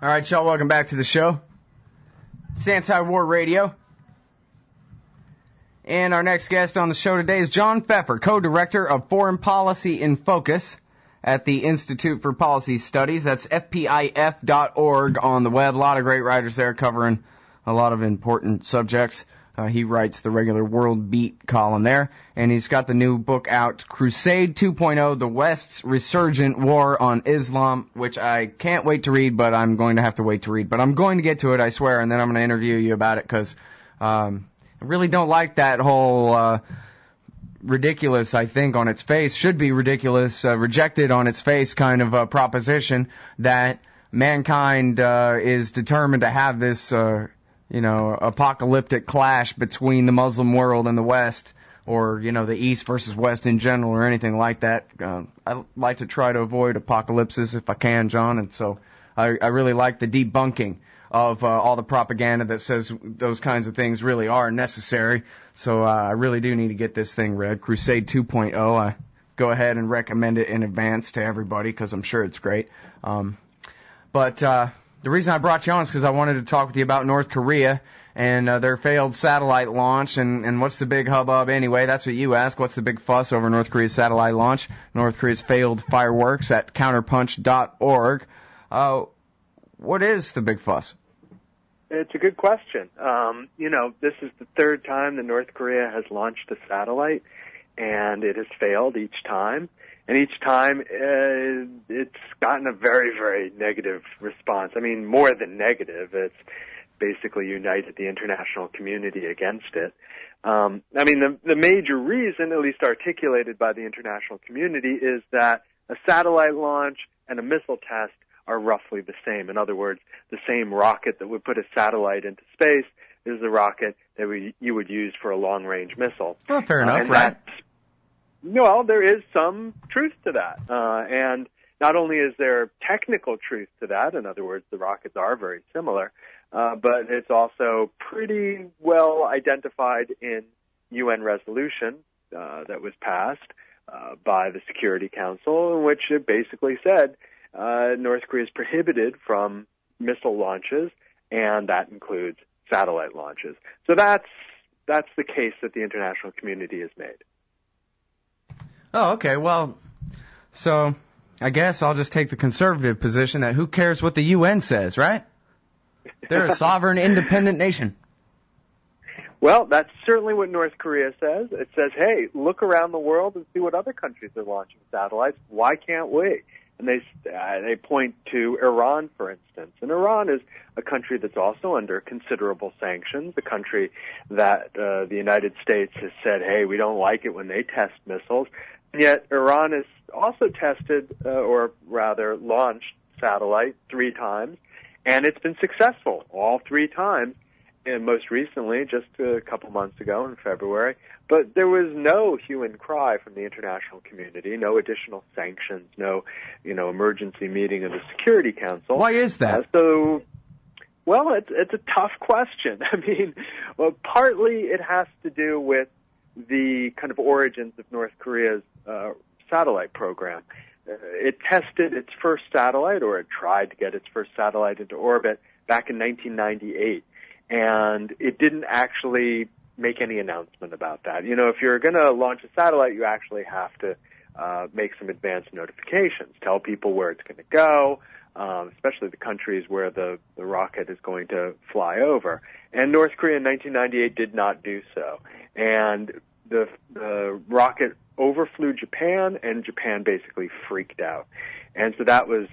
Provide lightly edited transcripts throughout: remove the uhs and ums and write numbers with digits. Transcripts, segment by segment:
All right, y'all, welcome back to the show. It's Anti-War Radio. And our next guest on the show today is John Feffer, co-director of Foreign Policy in Focus at the Institute for Policy Studies. That's FPIF.org on the web. A lot of great writers there covering a lot of important subjects. He writes the regular World Beat column there, and he's got the new book out, Crusade 2.0, The West's Resurgent War on Islam, which I can't wait to read, but I'm going to have to wait to read. But I'm going to get to it, I swear, and then I'm going to interview you about it, because I really don't like that whole ridiculous, I think, on its face, should be ridiculous, rejected on its face kind of proposition that mankind is determined to have this apocalyptic clash between the Muslim world and the West, or, the East versus West in general, or anything like that. I like to try to avoid apocalypses if I can, John, and so I really like the debunking of all the propaganda that says those kinds of things really are necessary. So I really do need to get this thing read, Crusade 2.0. I go ahead and recommend it in advance to everybody, because I'm sure it's great. The reason I brought you on is because I wanted to talk with you about North Korea and their failed satellite launch, and what's the big hubbub anyway? That's what you ask. What's the big fuss over North Korea's satellite launch? North Korea's failed fireworks at counterpunch.org. What is the big fuss? It's a good question. This is the third time that North Korea has launched a satellite, and it has failed each time. And each time, it's gotten a very, very negative response. I mean, more than negative. It's basically united the international community against it. The major reason, at least articulated by the international community, is that a satellite launch and a missile test are roughly the same. In other words, the same rocket that would put a satellite into space is the rocket that you would use for a long-range missile. Well, fair enough, right? Well, there is some truth to that. And not only is there technical truth to that, in other words, the rockets are very similar, but it's also pretty well identified in UN resolution that was passed by the Security Council, in which it basically said North Korea is prohibited from missile launches, and that includes satellite launches. So that's the case that the international community has made. Oh, okay. Well, so I guess I'll just take the conservative position that who cares what the UN says, right? They're a sovereign, independent nation. Well, that's certainly what North Korea says. It says, hey, look around the world and see what other countries are launching satellites. Why can't we? And they point to Iran, for instance. And Iran is a country that's also under considerable sanctions, a country that the United States has said, hey, we don't like it when they test missiles. And yet Iran has also tested, or rather launched satellite 3 times, and it's been successful all 3 times, and most recently, just a couple months ago in February. But there was no hue and cry from the international community, no additional sanctions, no, emergency meeting of the Security Council. Why is that? It's a tough question. Partly it has to do with the kind of origins of North Korea's satellite program. It tested its first satellite, or it tried to get its first satellite into orbit back in 1998, and it didn't actually make any announcement about that. If you're going to launch a satellite, you actually have to make some advance notifications, tell people where it's going to go, especially the countries where the rocket is going to fly over. And North Korea in 1998 did not do so. And the rocket overflew Japan, and Japan basically freaked out. And so that was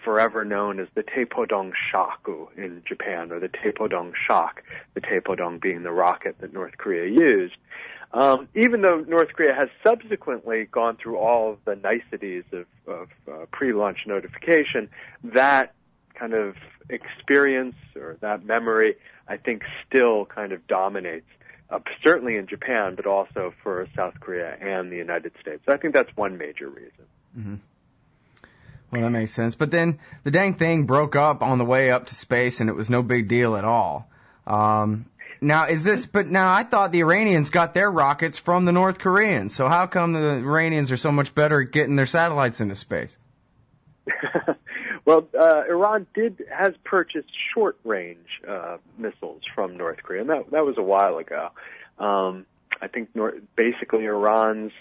forever known as the Taepodong Shaku in Japan, or the Taepodong shock, the Taepodong being the rocket that North Korea used. Even though North Korea has subsequently gone through all of the niceties of pre-launch notification, that kind of experience or that memory, I think, still kind of dominates, certainly in Japan, but also for South Korea and the United States. So I think that's one major reason. Mm-hmm. Well, that makes sense. But then the dang thing broke up on the way up to space, and it was no big deal at all. Now I thought the Iranians got their rockets from the North Koreans. So how come the Iranians are so much better at getting their satellites into space? Well, Iran has purchased short-range missiles from North Korea, and that was a while ago. I think basically Iran's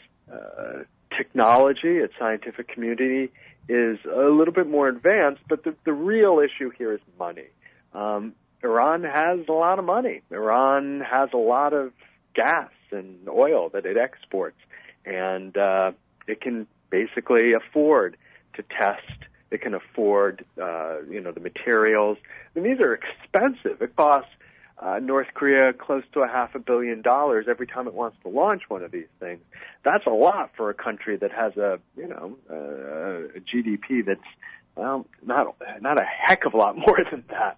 technology, its scientific community, is a little bit more advanced, but the real issue here is money. Iran has a lot of money. Iran has a lot of gas and oil that it exports, and it can basically afford to test. It can afford, the materials. I mean, these are expensive. It costs North Korea close to $500 million every time it wants to launch one of these things. That's a lot for a country that has a GDP that's, well, not a heck of a lot more than that.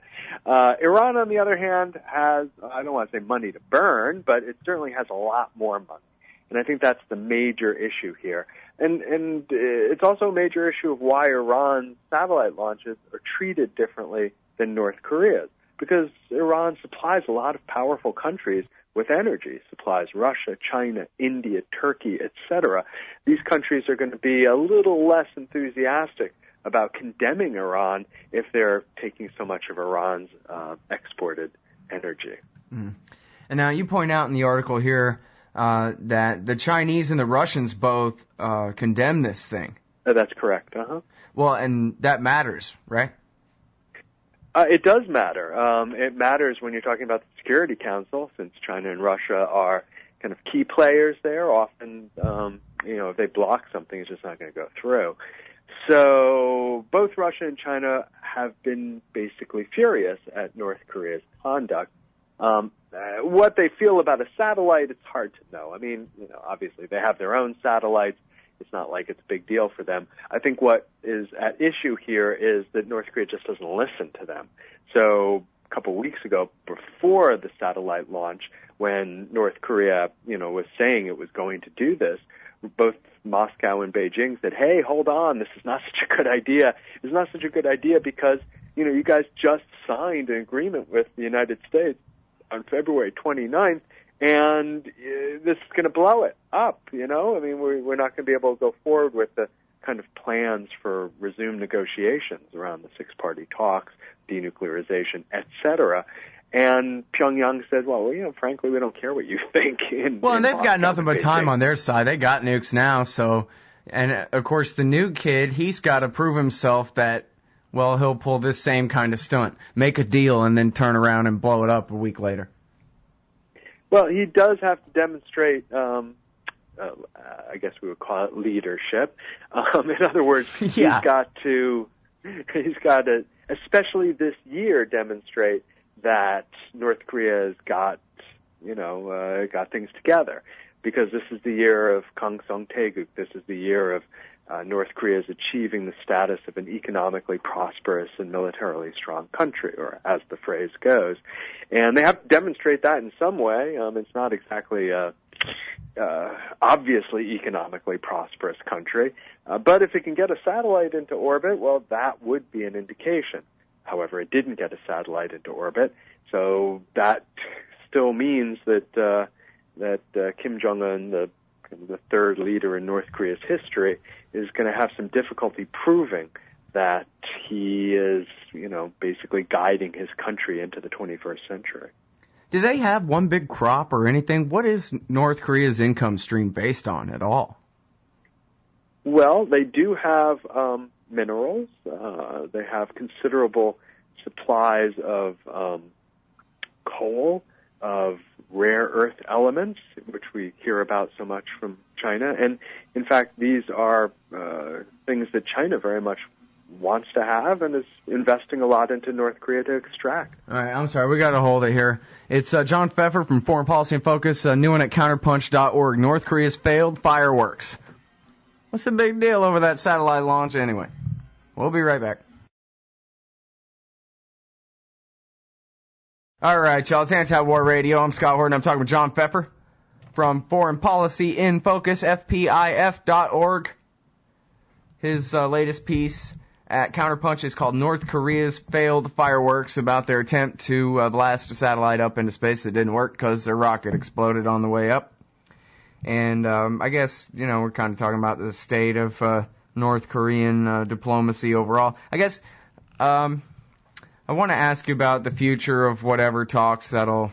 Iran, on the other hand, has, I don't want to say money to burn, but it certainly has a lot more money. And I think that's the major issue here. And it's also a major issue of why Iran's satellite launches are treated differently than North Korea's. Because Iran supplies a lot of powerful countries with energy, supplies Russia, China, India, Turkey, etc. These countries are going to be a little less enthusiastic about condemning Iran if they're taking so much of Iran's exported energy. Mm. And now you point out in the article here that the Chinese and the Russians both condemn this thing. That's correct. Well, and that matters, right? It does matter. It matters when you're talking about the Security Council, since China and Russia are kind of key players there. Often, if they block something, it's just not going to go through. So both Russia and China have been basically furious at North Korea's conduct. What they feel about a satellite, it's hard to know. I mean, obviously they have their own satellites. It's not like it's a big deal for them. I think what is at issue here is that North Korea just doesn't listen to them. So a couple of weeks ago, before the satellite launch, when North Korea, was saying it was going to do this, both Moscow and Beijing said, hey, hold on, this is not such a good idea. It's not such a good idea because, you guys just signed an agreement with the United States on February 29th, and this is going to blow it up, I mean, we're not going to be able to go forward with the kind of plans for resumed negotiations around the six-party talks, denuclearization, etc. And Pyongyang said, well, frankly, we don't care what you think. And they've got nothing but time on their side. They got nukes now, so, and of course the new kid, he's got to prove himself that, well, he'll pull this same kind of stunt, make a deal and then turn around and blow it up a week later. Well, he does have to demonstrate, I guess we would call it leadership. In other words, he's got to, especially this year, demonstrate that North Korea has got things together. Because this is the year of Kangseong-taeguk. This is the year of North Korea's achieving the status of an economically prosperous and militarily strong country, or as the phrase goes. And they have to demonstrate that in some way. It's not exactly a obviously economically prosperous country. But if it can get a satellite into orbit, well, that would be an indication. However, it didn't get a satellite into orbit, so that still means that Kim Jong Un, the third leader in North Korea's history, is going to have some difficulty proving that he is, basically guiding his country into the 21st century. Do they have one big crop or anything? What is North Korea's income stream based on at all? Well, they do have minerals. They have considerable supplies of coal, of rare earth elements, which we hear about so much from China. And, in fact, these are things that China very much wants to have and is investing a lot into North Korea to extract. All right, I'm sorry, we got to hold it here. It's John Feffer from Foreign Policy in Focus, new one at counterpunch.org. North Korea's failed fireworks. What's the big deal over that satellite launch anyway? We'll be right back. All right, y'all, it's Anti-War Radio. I'm Scott Horton. I'm talking with John Feffer from Foreign Policy in Focus, FPIF.org. His latest piece at Counterpunch is called North Korea's Failed Fireworks, about their attempt to blast a satellite up into space that didn't work because their rocket exploded on the way up. And I guess, we're kind of talking about the state of North Korean diplomacy overall. I guess I want to ask you about the future of whatever talks that'll,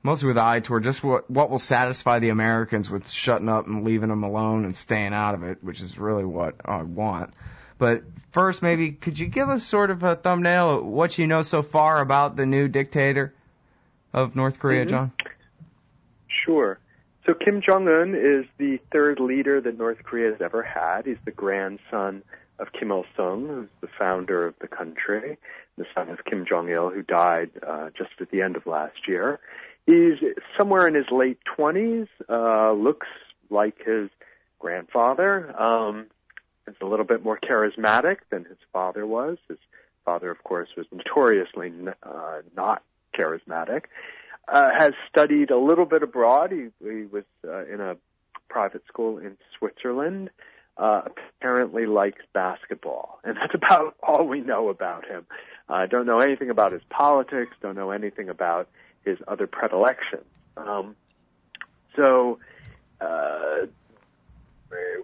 mostly with the eye toward just what will satisfy the Americans with shutting up and leaving them alone and staying out of it, which is really what I want. But first, maybe, could you give us sort of a thumbnail of what you know so far about the new dictator of North Korea, John? Sure. So Kim Jong Un is the third leader that North Korea has ever had. He's the grandson of Kim Il-sung, who's the founder of the country, the son of Kim Jong-il, who died just at the end of last year. He's somewhere in his late 20s, looks like his grandfather. Is a little bit more charismatic than his father was. His father, of course, was notoriously not charismatic. Has studied a little bit abroad. He was in a private school in Switzerland. Apparently likes basketball. And that's about all we know about him. Don't know anything about his politics, don't know anything about his other predilections.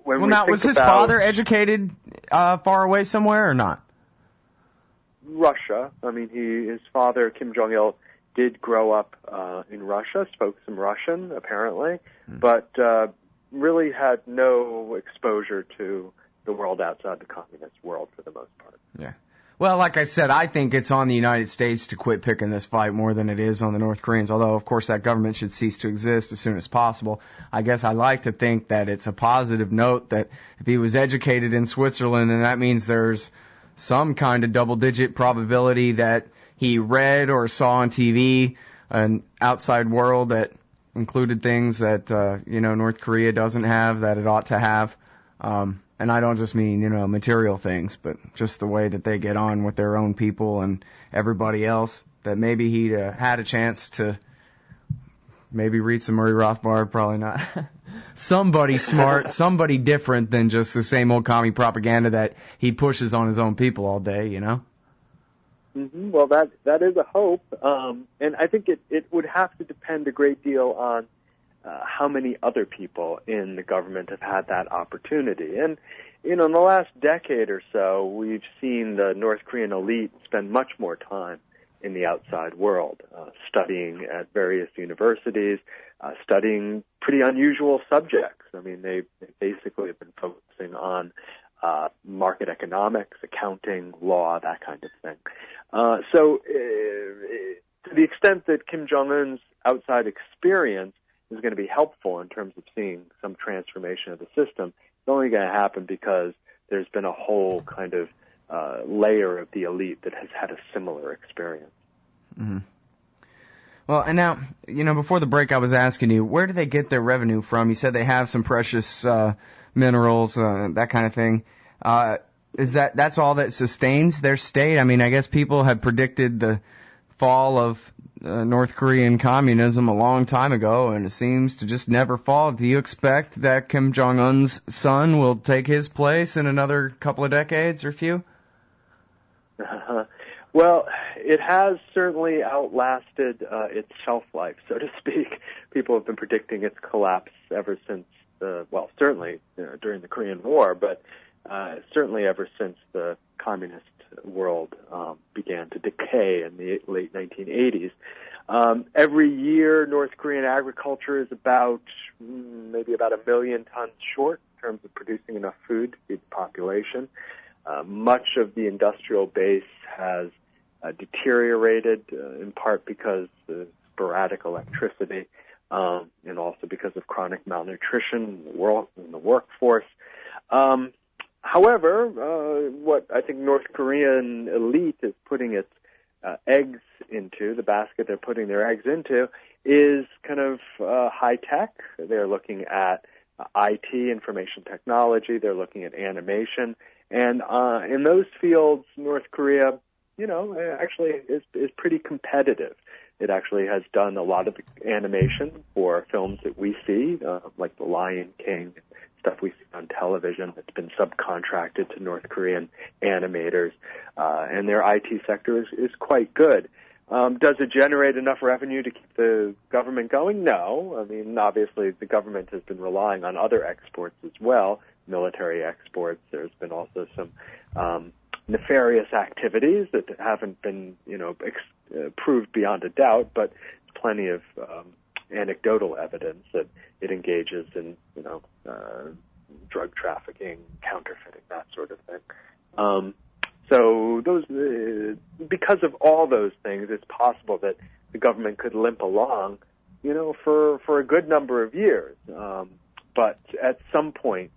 Was his father educated far away somewhere or not? Russia. I mean, his father, Kim Jong-il, did grow up in Russia, spoke some Russian, apparently, but really had no exposure to the world outside the communist world for the most part. Yeah. Well, like I said, I think it's on the United States to quit picking this fight more than it is on the North Koreans, although, of course, that government should cease to exist as soon as possible. I guess I like to think that it's a positive note that if he was educated in Switzerland, then that means there's some kind of double-digit probability that he read or saw on TV an outside world that included things that, North Korea doesn't have that it ought to have. And I don't just mean, material things, but just the way that they get on with their own people and everybody else, that maybe he'd had a chance to maybe read some Murray Rothbard, probably not. Somebody smart, somebody different than just the same old commie propaganda that he pushes on his own people all day, Mm-hmm. Well, that is a hope, and I think it would have to depend a great deal on how many other people in the government have had that opportunity. And, in the last decade or so, we've seen the North Korean elite spend much more time in the outside world, studying at various universities, studying pretty unusual subjects. I mean, they basically have been focusing on market economics, accounting, law, that kind of thing. So to the extent that Kim Jong-un's outside experience is going to be helpful in terms of seeing some transformation of the system, it's only going to happen because there's been a whole kind of layer of the elite that has had a similar experience. Mm-hmm. Well, and now, before the break I was asking you, where do they get their revenue from? You said they have some precious minerals, that kind of thing. Is that's all that sustains their state? I mean, I guess people had predicted the fall of North Korean communism a long time ago, and it seems to just never fall. Do you expect that Kim Jong-un's son will take his place in another couple of decades or few? Well, it has certainly outlasted its shelf life, so to speak. People have been predicting its collapse ever since, certainly during the Korean War, but certainly ever since the communist world began to decay in the late 1980s. Every year, North Korean agriculture is maybe about 1 million tons short in terms of producing enough food to feed the population. Much of the industrial base has deteriorated, in part because of sporadic electricity, and also because of chronic malnutrition in the workforce. However, what I think North Korean elite is putting its eggs into, the basket they're putting their eggs into, is kind of high tech. They're looking at IT, information technology. They're looking at animation. And in those fields, North Korea, actually is pretty competitive. It actually has done a lot of the animation for films that we see, like The Lion King, stuff we see on television that's been subcontracted to North Korean animators, and their IT sector is quite good. Does it generate enough revenue to keep the government going? No. I mean, obviously, the government has been relying on other exports as well, military exports. There's been also some nefarious activities that haven't been, proved beyond a doubt, but plenty of anecdotal evidence that it engages in, drug trafficking, counterfeiting, that sort of thing. So those, because of all those things, it's possible that the government could limp along, for a good number of years. But at some point,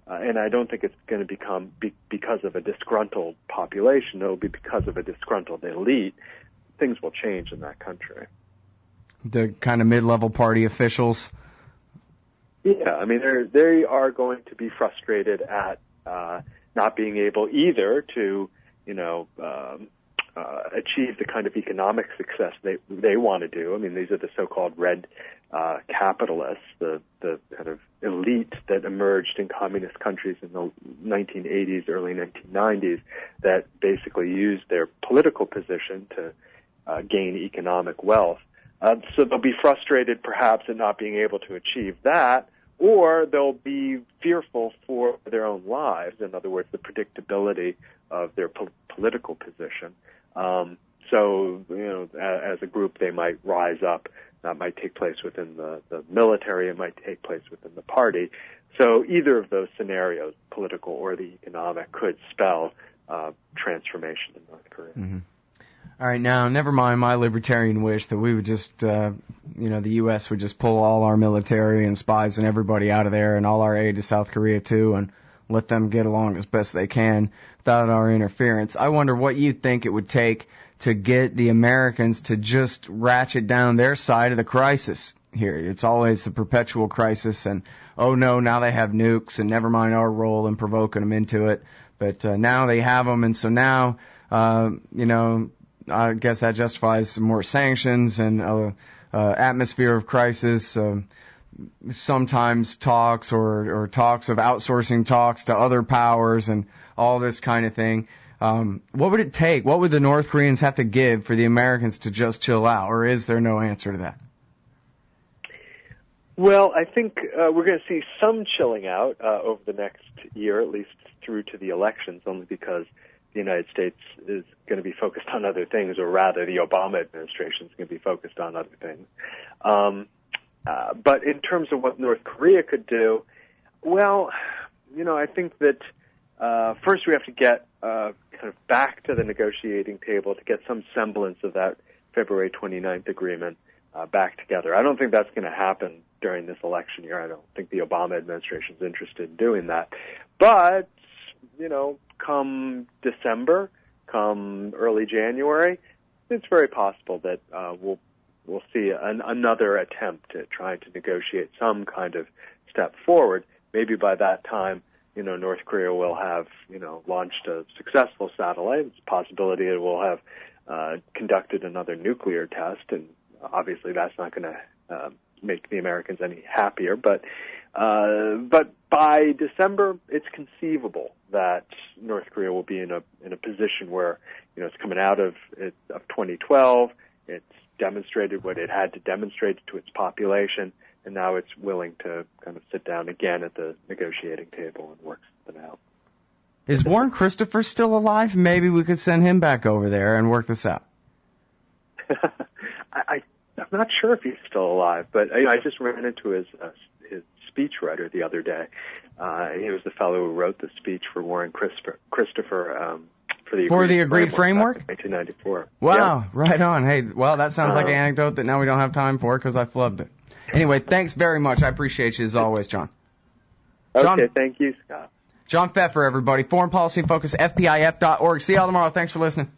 and I don't think it's going to become because of a disgruntled population, it'll be because of a disgruntled elite, things will change in that country. The kind of mid-level party officials? Yeah, I mean, they are going to be frustrated at not being able either to, achieve the kind of economic success they want to do. I mean, these are the so-called red capitalists, the kind of elite that emerged in communist countries in the 1980s, early 1990s, that basically used their political position to gain economic wealth. So they'll be frustrated perhaps at not being able to achieve that, or they'll be fearful for their own lives, in other words, the predictability of their political position. So, as a group, they might rise up. That might take place within the military. It might take place within the party. So either of those scenarios, political or the economic, could spell transformation in North Korea. Mm-hmm. All right, now, never mind my libertarian wish that we would just, the U.S. would just pull all our military and spies and everybody out of there and all our aid to South Korea, too, and let them get along as best they can without our interference. I wonder what you think it would take to get the Americans to just ratchet down their side of the crisis here. It's always the perpetual crisis, and, oh, no, now they have nukes, and never mind our role in provoking them into it. But now they have them, and so now, I guess that justifies some more sanctions and atmosphere of crisis, sometimes talks or talks of outsourcing talks to other powers and all this kind of thing. What would it take? What would the North Koreans have to give for the Americans to just chill out, or is there no answer to that? Well, I think we're going to see some chilling out over the next year, at least through to the elections, only because the United States is going to be focused on other things, or rather the Obama administration is going to be focused on other things. But in terms of what North Korea could do, well, I think that first we have to get kind of back to the negotiating table to get some semblance of that February 29th agreement back together. I don't think that's going to happen during this election year. I don't think the Obama administration is interested in doing that. But, come December, come early January, it's very possible that we'll see another attempt at trying to negotiate some kind of step forward. Maybe by that time, North Korea will have, launched a successful satellite. It's a possibility it will have conducted another nuclear test, and obviously that's not going to make the Americans any happier. But by December, it's conceivable that North Korea will be in a position where, it's coming out of 2012. It's demonstrated what it had to demonstrate to its population, and now it's willing to kind of sit down again at the negotiating table and work something out. Is Warren Christopher still alive? Maybe we could send him back over there and work this out. I'm not sure if he's still alive, but I just ran into his speechwriter the other day. He was the fellow who wrote the speech for Warren Christopher for the Agreed Framework? 1994. Wow, yeah. Right on. Hey, well, that sounds like an anecdote that now we don't have time for because I flubbed it. Anyway, thanks very much. I appreciate you as always, John. Okay, thank you, Scott. John Feffer, everybody. Foreign Policy in Focus, FPIF.org. See y'all tomorrow. Thanks for listening.